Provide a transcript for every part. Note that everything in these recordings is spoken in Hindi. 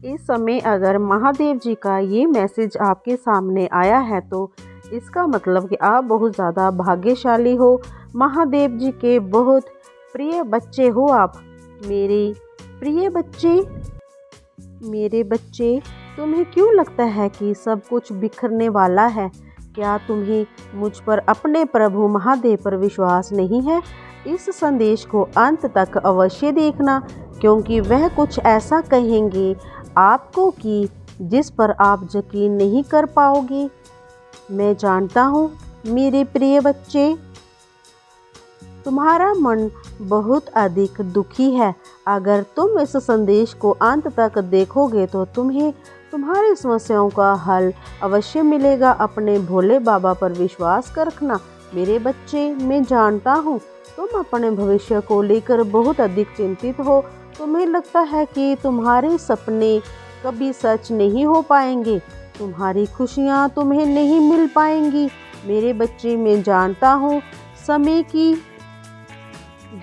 इस समय अगर महादेव जी का ये मैसेज आपके सामने आया है तो इसका मतलब कि आप बहुत ज़्यादा भाग्यशाली हो। महादेव जी के बहुत प्रिय बच्चे हो आप। मेरे प्रिय बच्चे, मेरे बच्चे, तुम्हें क्यों लगता है कि सब कुछ बिखरने वाला है? क्या तुम्हें मुझ पर, अपने प्रभु महादेव पर विश्वास नहीं है? इस संदेश को अंत तक अवश्य देखना, क्योंकि वह कुछ ऐसा कहेंगे आपको कि जिस पर आप यकीन नहीं कर पाओगे। मैं जानता हूँ मेरे प्रिय बच्चे, तुम्हारा मन बहुत अधिक दुखी है। अगर तुम इस संदेश को अंत तक देखोगे तो तुम्हें तुम्हारी समस्याओं का हल अवश्य मिलेगा। अपने भोले बाबा पर विश्वास कर रखना मेरे बच्चे। मैं जानता हूँ तुम अपने भविष्य को लेकर बहुत अधिक चिंतित हो। तुम्हें लगता है कि तुम्हारे सपने कभी सच नहीं हो पाएंगे, तुम्हारी खुशियाँ तुम्हें नहीं मिल पाएंगी। मेरे बच्चे, मैं जानता हूँ समय की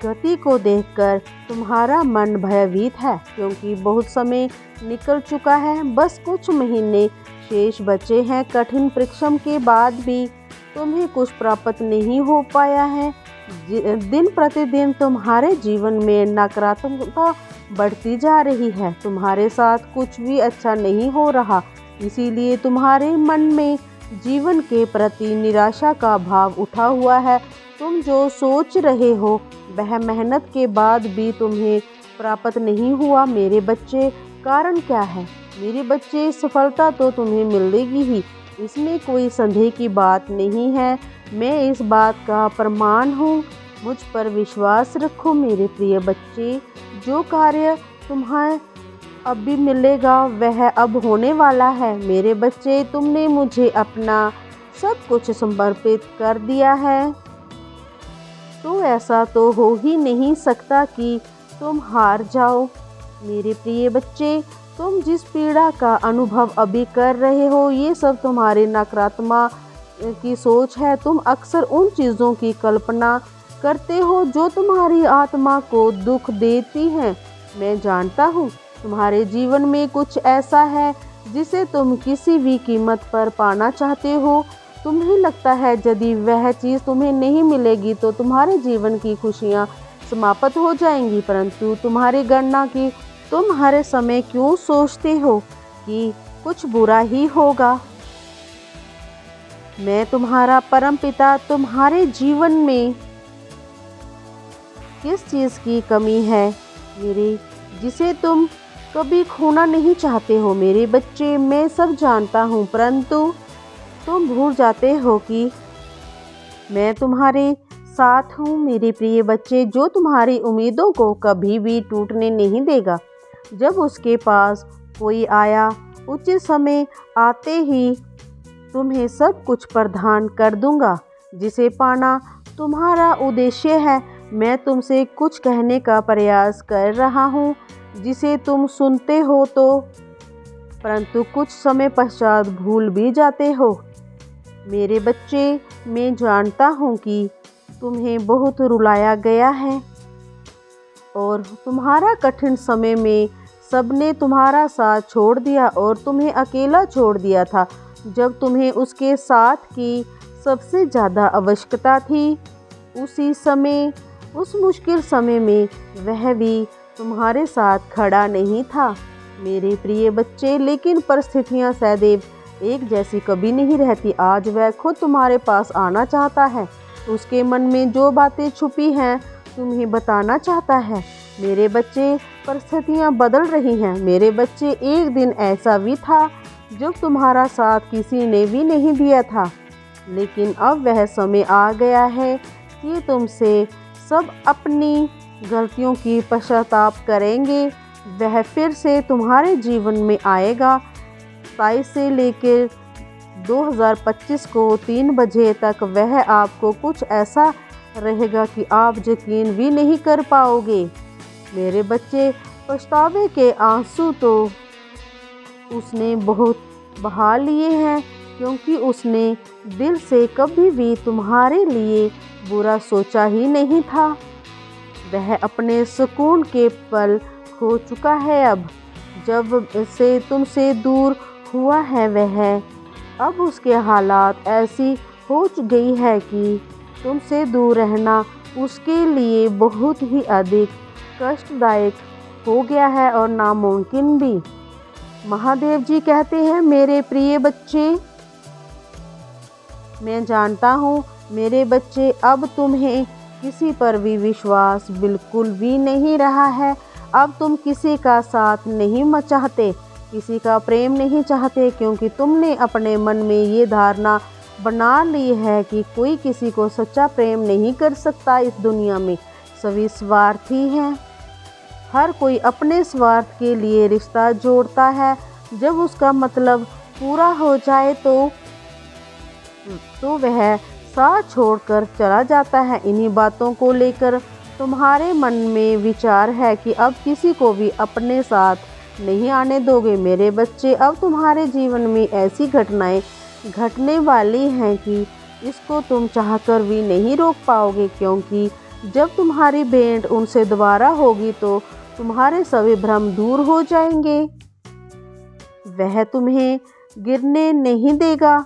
गति को देखकर तुम्हारा मन भयभीत है, क्योंकि बहुत समय निकल चुका है। बस कुछ महीने शेष बचे हैं। कठिन परिश्रम के बाद भी तुम्हें कुछ प्राप्त नहीं हो पाया है। दिन प्रतिदिन तुम्हारे जीवन में नकारात्मकता बढ़ती जा रही है। तुम्हारे साथ कुछ भी अच्छा नहीं हो रहा, इसीलिए तुम्हारे मन में जीवन के प्रति निराशा का भाव उठा हुआ है। तुम जो सोच रहे हो वह मेहनत के बाद भी तुम्हें प्राप्त नहीं हुआ। मेरे बच्चे, कारण क्या है? मेरे बच्चे, सफलता तो तुम्हें मिलेगी ही, इसमें कोई संदेह की बात नहीं है। मैं इस बात का प्रमाण हूँ। मुझ पर विश्वास रखो मेरे प्रिय बच्चे। जो कार्य तुम्हें अभी मिलेगा वह अब होने वाला है। मेरे बच्चे, तुमने मुझे अपना सब कुछ समर्पित कर दिया है, तो ऐसा तो हो ही नहीं सकता कि तुम हार जाओ। मेरे प्रिय बच्चे, तुम जिस पीड़ा का अनुभव अभी कर रहे हो ये सब तुम्हारे नकारात्मक की सोच है। तुम अक्सर उन चीज़ों की कल्पना करते हो जो तुम्हारी आत्मा को दुख देती हैं। मैं जानता हूँ तुम्हारे जीवन में कुछ ऐसा है जिसे तुम किसी भी कीमत पर पाना चाहते हो। तुम्हें लगता है यदि वह चीज़ तुम्हें नहीं मिलेगी तो तुम्हारे जीवन की खुशियाँ समाप्त हो जाएंगी, परंतु तुम्हारी गणना की तुम हर समय क्यों सोचते हो कि कुछ बुरा ही होगा? मैं तुम्हारा परमपिता तुम्हारे जीवन में किस चीज़ की कमी है मेरे, जिसे तुम कभी खोना नहीं चाहते हो? मेरे बच्चे, मैं सब जानता हूँ, परंतु तुम भूल जाते हो कि मैं तुम्हारे साथ हूँ। मेरे प्रिय बच्चे, जो तुम्हारी उम्मीदों को कभी भी टूटने नहीं देगा। जब उसके पास कोई आया, उचित समय आते ही तुम्हें सब कुछ प्रदान कर दूंगा जिसे पाना तुम्हारा उद्देश्य है। मैं तुमसे कुछ कहने का प्रयास कर रहा हूँ जिसे तुम सुनते हो तो परंतु कुछ समय पश्चात भूल भी जाते हो। मेरे बच्चे, मैं जानता हूँ कि तुम्हें बहुत रुलाया गया है और तुम्हारा कठिन समय में सबने तुम्हारा साथ छोड़ दिया और तुम्हें अकेला छोड़ दिया था जब तुम्हें उसके साथ की सबसे ज़्यादा आवश्यकता थी। उसी समय, उस मुश्किल समय में वह भी तुम्हारे साथ खड़ा नहीं था। मेरे प्रिय बच्चे, लेकिन परिस्थितियाँ सदैव एक जैसी कभी नहीं रहती। आज वह खुद तुम्हारे पास आना चाहता है। उसके मन में जो बातें छुपी हैं तुम्हें बताना चाहता है। मेरे बच्चे, परिस्थितियाँ बदल रही हैं। मेरे बच्चे, एक दिन ऐसा भी था जब तुम्हारा साथ किसी ने भी नहीं दिया था, लेकिन अब वह समय आ गया है कि तुमसे सब अपनी गलतियों की पश्चाताप करेंगे। वह फिर से तुम्हारे जीवन में आएगा। 27 से लेकर 2025 को 3 बजे तक वह आपको कुछ ऐसा रहेगा कि आप यकीन भी नहीं कर पाओगे। मेरे बच्चे, पछतावे के आंसू तो उसने बहुत बहा लिए हैं, क्योंकि उसने दिल से कभी भी तुम्हारे लिए बुरा सोचा ही नहीं था। वह अपने सुकून के पल खो चुका है। अब जब से तुमसे दूर हुआ है वह अब उसके हालात ऐसी हो गई है कि तुमसे दूर रहना उसके लिए बहुत ही अधिक कष्टदायक हो गया है और नामुमकिन भी। महादेव जी कहते हैं, मेरे प्रिय बच्चे, मैं जानता हूँ मेरे बच्चे, अब तुम्हें किसी पर भी विश्वास बिल्कुल भी नहीं रहा है। अब तुम किसी का साथ नहीं चाहते, किसी का प्रेम नहीं चाहते, क्योंकि तुमने अपने मन में ये धारणा बना ली है कि कोई किसी को सच्चा प्रेम नहीं कर सकता। इस दुनिया में सभी स्वार्थी हैं, हर कोई अपने स्वार्थ के लिए रिश्ता जोड़ता है। जब उसका मतलब पूरा हो जाए तो वह साथ छोड़कर चला जाता है। इन्हीं बातों को लेकर तुम्हारे मन में विचार है कि अब किसी को भी अपने साथ नहीं आने दोगे। मेरे बच्चे, अब तुम्हारे जीवन में ऐसी घटनाएं घटने वाली हैं कि इसको तुम चाहकर भी नहीं रोक पाओगे, क्योंकि जब तुम्हारी भेंट उनसे दोबारा होगी तो तुम्हारे सभी भ्रम दूर हो जाएंगे। वह तुम्हें गिरने नहीं देगा।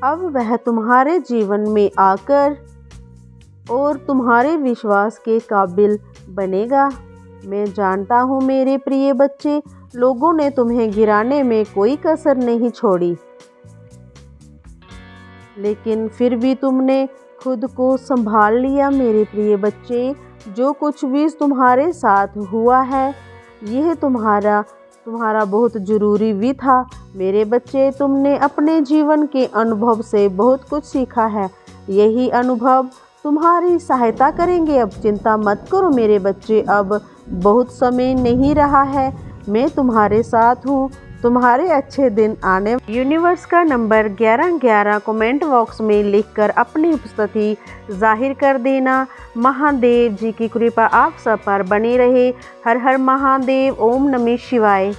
अब वह तुम्हारे जीवन में आकर और तुम्हारे विश्वास के काबिल बनेगा। मैं जानता हूँ मेरे प्रिय बच्चे, लोगों ने तुम्हें गिराने में कोई कसर नहीं छोड़ी, लेकिन फिर भी तुमने खुद को संभाल लिया। मेरे प्रिय बच्चे, जो कुछ भी तुम्हारे साथ हुआ है यह तुम्हारा बहुत ज़रूरी भी था। मेरे बच्चे, तुमने अपने जीवन के अनुभव से बहुत कुछ सीखा है। यही अनुभव तुम्हारी सहायता करेंगे। अब चिंता मत करो मेरे बच्चे, अब बहुत समय नहीं रहा है। मैं तुम्हारे साथ हूँ। तुम्हारे अच्छे दिन आने। यूनिवर्स का नंबर 1111 कमेंट बॉक्स में लिखकर अपनी उपस्थिति जाहिर कर देना। महादेव जी की कृपा आप सब पर बनी रहे। हर हर महादेव। ओम नमः शिवाय।